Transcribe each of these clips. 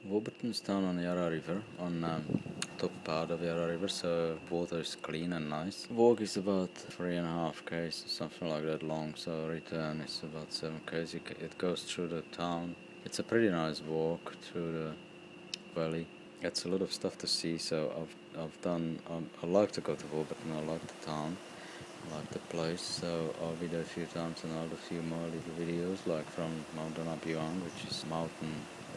Warburton is down on the Yarra River, on top part of Yarra River, so water is clean and nice. Walk is about 3.5 k's, something like that long, so return is about 7 k's. It goes through the town. It's a pretty nice walk through the valley. It's a lot of stuff to see, so I've done. I like to go to Warburton. I like the town. I like the place, so I'll be there a few times and I'll do a few more little videos, like from Mount Donabiang, which is mountain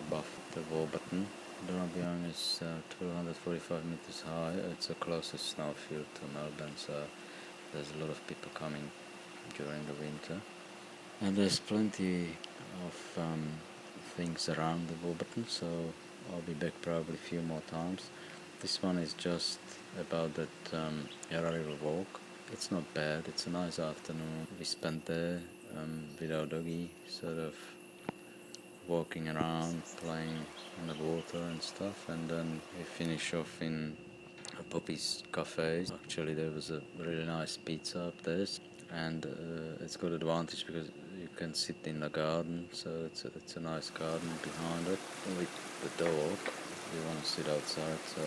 above the Warburton. Donabiang is 245 meters high. It's the closest snowfield to Melbourne, so there's a lot of people coming during the winter. And there's plenty of things around the Warburton, so I'll be back probably a few more times. This one is just about that Yarra River walk. It's not bad, it's a nice afternoon. We spent there with our doggy, sort of walking around, playing in the water and stuff, and then we finish off in Poppy's Cafe. Actually, there was a really nice pizza up there, and it's got advantage because you can sit in the garden, so it's a nice garden behind it with the dog. You want to sit outside, so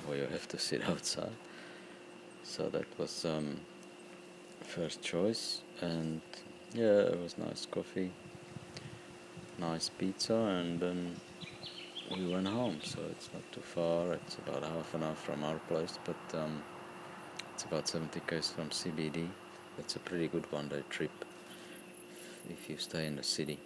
or you have to sit outside. So that was first choice, and yeah, it was nice coffee, nice pizza, and then we went home. So it's not too far. It's about half an hour from our place, but it's about 70 km from CBD. It's a pretty good one-day trip if you stay in the city.